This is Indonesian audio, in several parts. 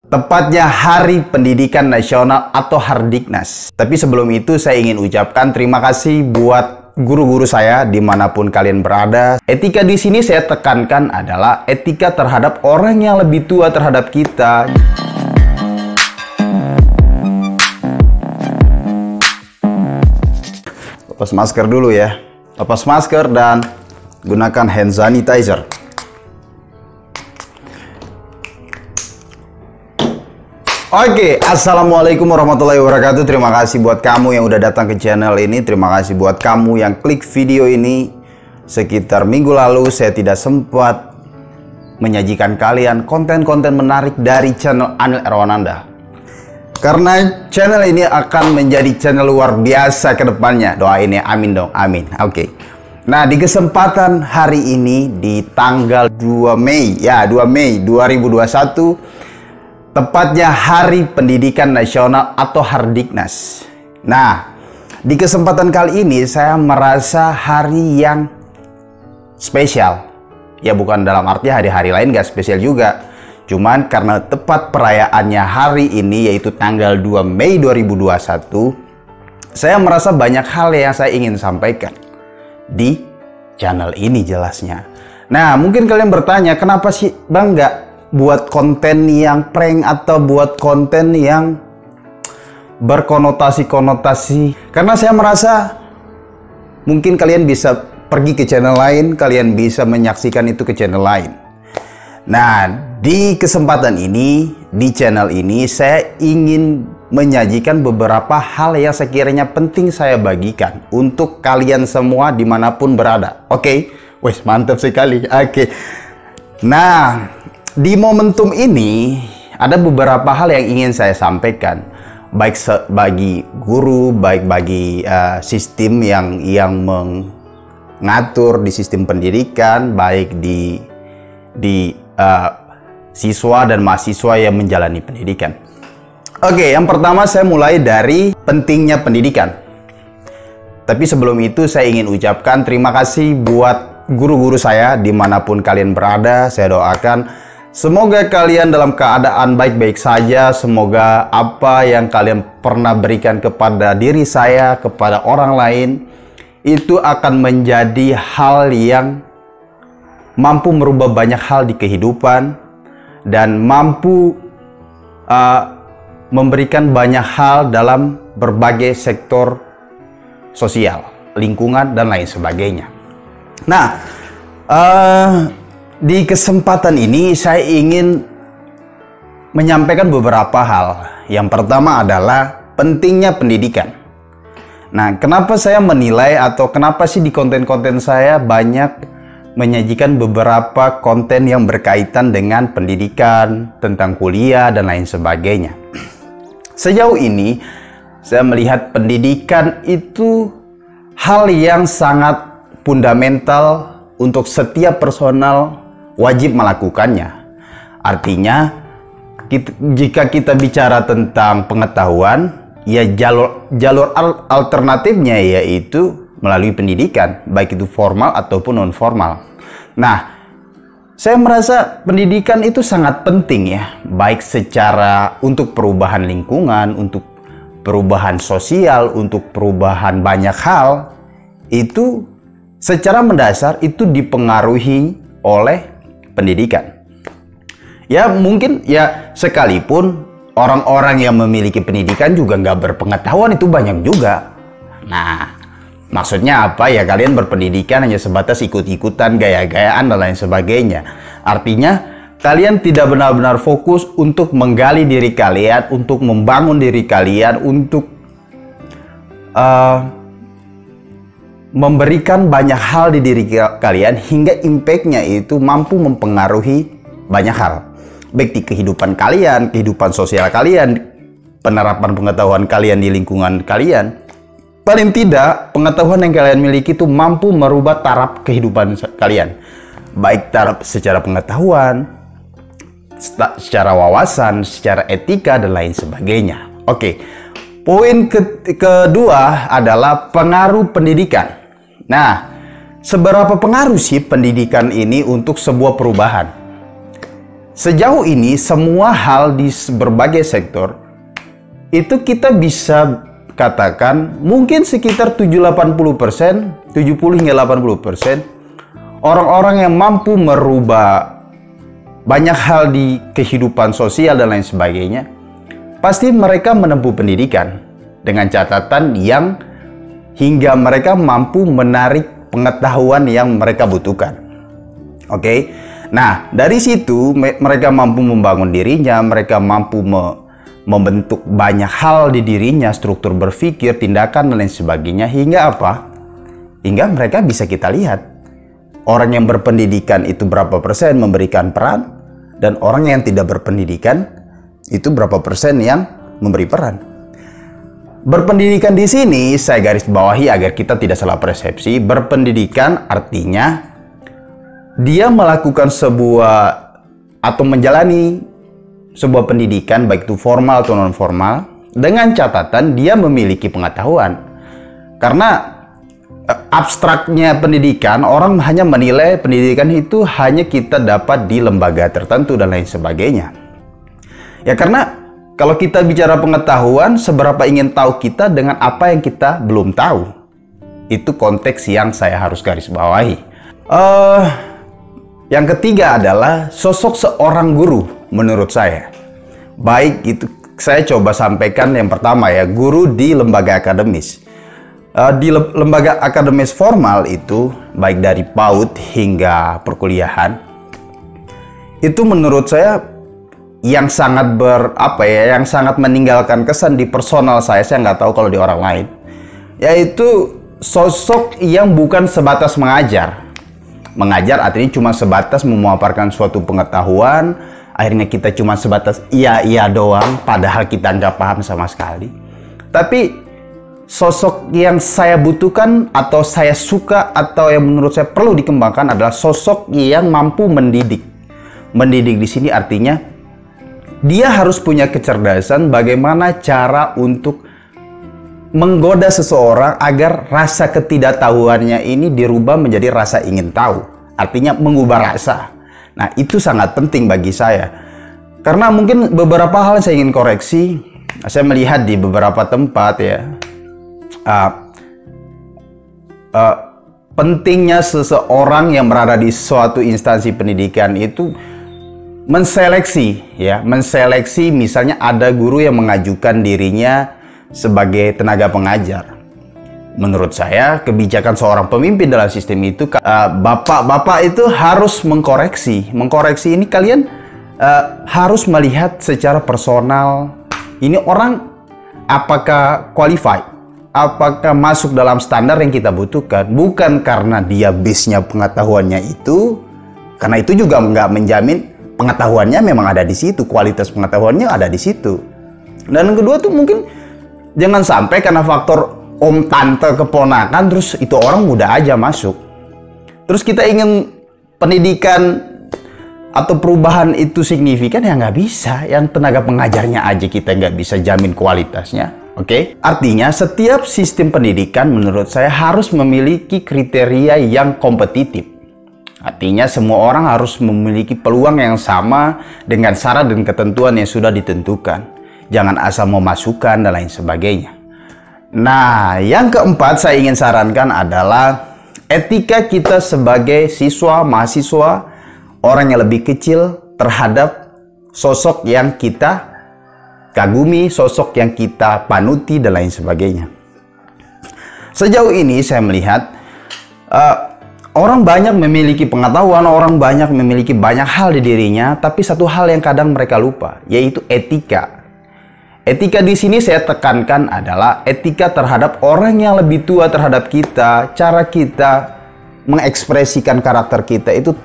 Tepatnya Hari Pendidikan Nasional atau Hardiknas. Tapi sebelum itu saya ingin ucapkan terima kasih buat guru-guru saya dimanapun kalian berada. Etika di sini saya tekankan adalah etika terhadap orang yang lebih tua terhadap kita. Lepas masker dulu ya. Lepas masker dan gunakan hand sanitizer. Oke, assalamualaikum warahmatullahi wabarakatuh. Terima kasih buat kamu yang udah datang ke channel ini. Terima kasih buat kamu yang klik video ini. Sekitar minggu lalu saya tidak sempat menyajikan kalian konten-konten menarik dari channel Anil Erwananda. Karena channel ini akan menjadi channel luar biasa ke depannya. Doain ya, amin dong, amin. Oke. Nah, di kesempatan hari ini di tanggal 2 Mei 2021, tepatnya Hari Pendidikan Nasional atau Hardiknas. Nah, di kesempatan kali ini saya merasa hari yang spesial. Ya bukan dalam arti hari-hari lain gak spesial juga. Cuman karena tepat perayaannya hari ini yaitu tanggal 2 Mei 2021, saya merasa banyak hal yang saya ingin sampaikan di channel ini jelasnya. Nah, mungkin kalian bertanya, kenapa sih Bang nggak buat konten yang prank atau buat konten yang berkonotasi-konotasi? Karena saya merasa mungkin kalian bisa pergi ke channel lain, kalian bisa menyaksikan itu ke channel lain. Nah, di kesempatan ini, di channel ini, saya ingin menyajikan beberapa hal yang sekiranya penting saya bagikan untuk kalian semua dimanapun berada. Oke? Wes, mantap sekali. Oke. Nah, di momentum ini ada beberapa hal yang ingin saya sampaikan, baik bagi guru, baik bagi sistem yang mengatur di sistem pendidikan, baik di siswa dan mahasiswa yang menjalani pendidikan. Oke, yang pertama saya mulai dari pentingnya pendidikan. Tapi sebelum itu saya ingin ucapkan terima kasih buat guru-guru saya dimanapun kalian berada. Saya doakan semoga kalian dalam keadaan baik-baik saja. Semoga apa yang kalian pernah berikan kepada diri saya, kepada orang lain, itu akan menjadi hal yang mampu merubah banyak hal di kehidupan dan mampu memberikan banyak hal dalam berbagai sektor sosial, lingkungan, dan lain sebagainya. Nah, di kesempatan ini saya ingin menyampaikan beberapa hal. Yang pertama adalah pentingnya pendidikan. Nah, kenapa saya menilai atau kenapa sih di konten-konten saya banyak menyajikan beberapa konten yang berkaitan dengan pendidikan, tentang kuliah, dan lain sebagainya. Sejauh ini, saya melihat pendidikan itu hal yang sangat fundamental untuk setiap personal wajib melakukannya. Artinya, jika kita bicara tentang pengetahuan, ya jalur alternatifnya yaitu melalui pendidikan, baik itu formal ataupun non formal. Nah, saya merasa pendidikan itu sangat penting ya, baik secara untuk perubahan lingkungan, untuk perubahan sosial, untuk perubahan banyak hal, itu secara mendasar itu dipengaruhi oleh pendidikan. Ya mungkin ya sekalipun orang-orang yang memiliki pendidikan juga nggak berpengetahuan itu banyak juga. Nah, maksudnya apa ya, kalian berpendidikan hanya sebatas ikut-ikutan, gaya-gayaan dan lain sebagainya. Artinya kalian tidak benar-benar fokus untuk menggali diri kalian, untuk membangun diri kalian, untuk memberikan banyak hal di diri kalian hingga impact-nya itu mampu mempengaruhi banyak hal, baik di kehidupan kalian, kehidupan sosial kalian, penerapan pengetahuan kalian di lingkungan kalian. Paling tidak, pengetahuan yang kalian miliki itu mampu merubah taraf kehidupan kalian, baik taraf secara pengetahuan, secara wawasan, secara etika, dan lain sebagainya. Oke, poin kedua adalah pengaruh pendidikan. Nah, seberapa pengaruh sih pendidikan ini untuk sebuah perubahan? sejauh ini semua hal di berbagai sektor itu kita bisa katakan mungkin sekitar 70-80%, 70 hingga 80% orang-orang yang mampu merubah banyak hal di kehidupan sosial dan lain sebagainya, pasti mereka menempuh pendidikan dengan catatan yang hingga mereka mampu menarik pengetahuan yang mereka butuhkan. Oke, nah dari situ mereka mampu membangun dirinya, mereka mampu membentuk banyak hal di dirinya, struktur berpikir, tindakan, dan lain sebagainya. Hingga apa? Hingga mereka bisa kita lihat. Orang yang berpendidikan itu berapa persen memberikan peran, dan orang yang tidak berpendidikan itu berapa persen yang memberi peran. Berpendidikan di sini saya garis bawahi agar kita tidak salah persepsi. Berpendidikan artinya dia melakukan sebuah atau menjalani sebuah pendidikan baik itu formal atau non formal dengan catatan dia memiliki pengetahuan. Karena abstraknya pendidikan, orang hanya menilai pendidikan itu hanya kita dapat di lembaga tertentu dan lain sebagainya. Ya karena kalau kita bicara pengetahuan, seberapa ingin tahu kita dengan apa yang kita belum tahu. Itu konteks yang saya harus garis bawahi. Yang ketiga adalah sosok seorang guru menurut saya. Baik itu saya coba sampaikan yang pertama ya, guru di lembaga akademis. Di lembaga akademis formal itu baik dari PAUD hingga perkuliahan. Itu menurut saya yang sangat yang sangat meninggalkan kesan di personal saya nggak tahu kalau di orang lain. Yaitu sosok yang bukan sebatas mengajar. Mengajar artinya cuma sebatas memaparkan suatu pengetahuan, akhirnya kita cuma sebatas iya doang, padahal kita nggak paham sama sekali. Tapi sosok yang saya butuhkan atau saya suka atau yang menurut saya perlu dikembangkan adalah sosok yang mampu mendidik. Mendidik di sini artinya dia harus punya kecerdasan bagaimana cara untuk menggoda seseorang agar rasa ketidaktahuannya ini dirubah menjadi rasa ingin tahu. Artinya mengubah rasa. Nah, itu sangat penting bagi saya. Karena mungkin beberapa hal saya ingin koreksi. Saya melihat di beberapa tempat ya. Pentingnya seseorang yang berada di suatu instansi pendidikan itu menseleksi misalnya ada guru yang mengajukan dirinya sebagai tenaga pengajar. Menurut saya kebijakan seorang pemimpin dalam sistem itu bapak-bapak itu harus mengkoreksi ini kalian harus melihat secara personal ini orang apakah qualified, apakah masuk dalam standar yang kita butuhkan, bukan karena dia base-nya pengetahuannya itu, karena itu juga nggak menjamin pengetahuannya memang ada di situ, kualitas pengetahuannya ada di situ. Dan yang kedua tuh mungkin jangan sampai karena faktor om tante keponakan terus itu orang muda aja masuk. Terus kita ingin pendidikan atau perubahan itu signifikan ya nggak bisa. Yang tenaga pengajarnya aja kita nggak bisa jamin kualitasnya. Oke? Artinya setiap sistem pendidikan menurut saya harus memiliki kriteria yang kompetitif. Artinya semua orang harus memiliki peluang yang sama dengan syarat dan ketentuan yang sudah ditentukan. Jangan asal memasukkan dan lain sebagainya. Nah, yang keempat saya ingin sarankan adalah etika kita sebagai siswa, mahasiswa, orang yang lebih kecil terhadap sosok yang kita kagumi, sosok yang kita panuti, dan lain sebagainya. Sejauh ini saya melihat orang banyak memiliki pengetahuan, orang banyak memiliki banyak hal di dirinya, tapi satu hal yang kadang mereka lupa, yaitu etika. Etika di sini saya tekankan adalah etika terhadap orang yang lebih tua terhadap kita, cara kita mengekspresikan karakter kita itu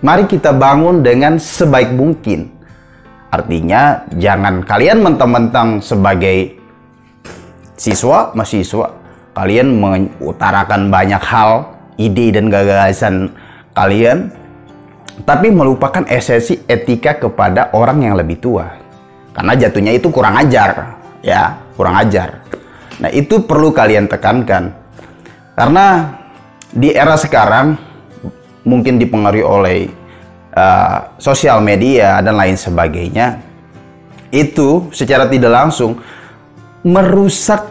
mari kita bangun dengan sebaik mungkin. Artinya jangan kalian mentang-mentang sebagai siswa, mahasiswa, kalian mengutarakan banyak hal, ide dan gagasan kalian, tapi melupakan esensi etika kepada orang yang lebih tua. Karena jatuhnya itu kurang ajar, ya, kurang ajar. Nah, itu perlu kalian tekankan. Karena di era sekarang mungkin dipengaruhi oleh sosial media dan lain sebagainya, itu secara tidak langsung merusak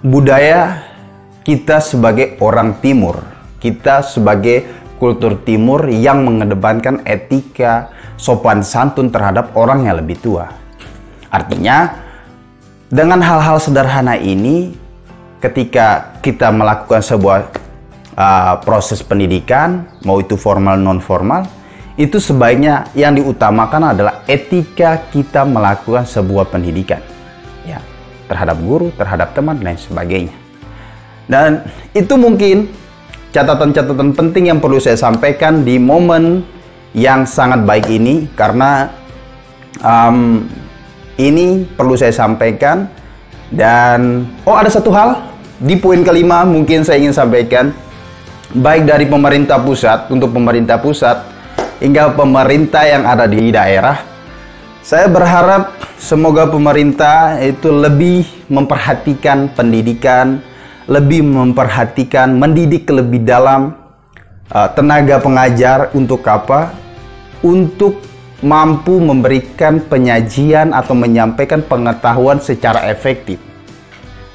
budaya kita sebagai orang Timur, kita sebagai kultur Timur yang mengedepankan etika, sopan santun terhadap orang yang lebih tua. Artinya, dengan hal-hal sederhana ini, ketika kita melakukan sebuah proses pendidikan, mau itu formal non formal, itu sebaiknya yang diutamakan adalah etika kita melakukan sebuah pendidikan, ya, terhadap guru, terhadap teman, dan sebagainya. Dan itu mungkin catatan-catatan penting yang perlu saya sampaikan di momen yang sangat baik ini, karena ini perlu saya sampaikan. Dan ada satu hal di poin kelima mungkin saya ingin sampaikan, baik dari pemerintah pusat, untuk pemerintah pusat hingga pemerintah yang ada di daerah. Saya berharap semoga pemerintah itu lebih memperhatikan pendidikan, lebih memperhatikan mendidik lebih dalam tenaga pengajar. Untuk apa? Untuk mampu memberikan penyajian atau menyampaikan pengetahuan secara efektif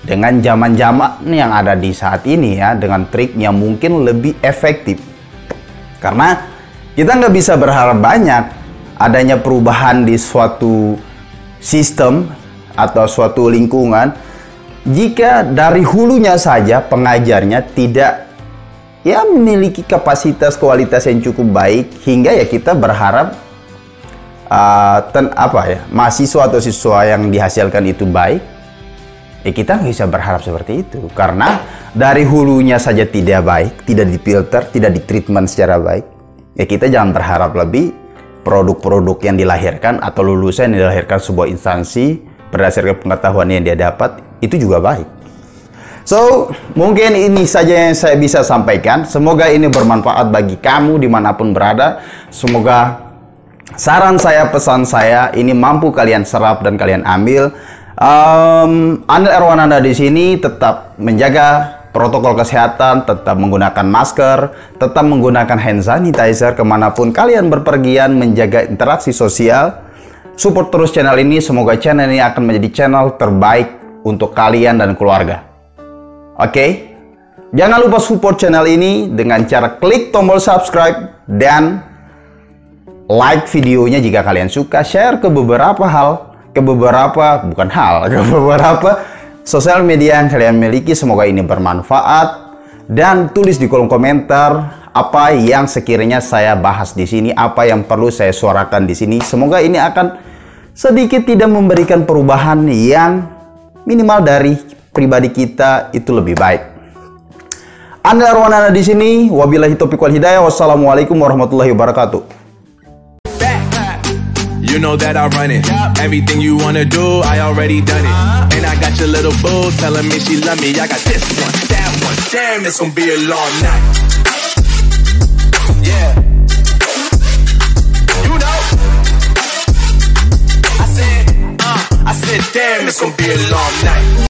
dengan zaman-zaman yang ada di saat ini, ya, dengan trik yang mungkin lebih efektif. Karena kita nggak bisa berharap banyak adanya perubahan di suatu sistem atau suatu lingkungan jika dari hulunya saja pengajarnya tidak memiliki kapasitas kualitas yang cukup baik, hingga ya kita berharap mahasiswa atau siswa yang dihasilkan itu baik. Kita nggak bisa berharap seperti itu, karena dari hulunya saja tidak baik, tidak difilter, tidak ditreatment secara baik. Kita jangan berharap lebih produk-produk yang dilahirkan atau lulusan yang dilahirkan sebuah instansi berdasarkan pengetahuan yang dia dapat itu juga baik. So, mungkin ini saja yang saya bisa sampaikan. Semoga ini bermanfaat bagi kamu dimanapun berada. Semoga saran saya, pesan saya ini mampu kalian serap dan kalian ambil. Anil Erwananda di sini tetap menjaga protokol kesehatan, tetap menggunakan masker, tetap menggunakan hand sanitizer kemanapun kalian berpergian, menjaga interaksi sosial. Support terus channel ini, semoga channel ini akan menjadi channel terbaik untuk kalian dan keluarga. Oke? Jangan lupa support channel ini dengan cara klik tombol subscribe dan like videonya jika kalian suka, share ke beberapa sosial media yang kalian miliki. Semoga ini bermanfaat, dan tulis di kolom komentar apa yang sekiranya saya bahas di sini, apa yang perlu saya suarakan di sini. Semoga ini akan sedikit tidak memberikan perubahan yang minimal dari pribadi kita itu lebih baik. Anil Erwananda di sini. Wabillahi taufiq wal hidayah. Wassalamualaikum warahmatullahi wabarakatuh. You know that I run it. Everything you wanna do, I already done it. And I got your little boo telling me she love me. I got this one, that one. Damn, it's gonna be a long night. Yeah. You know. I said, damn, it's gonna be a long night.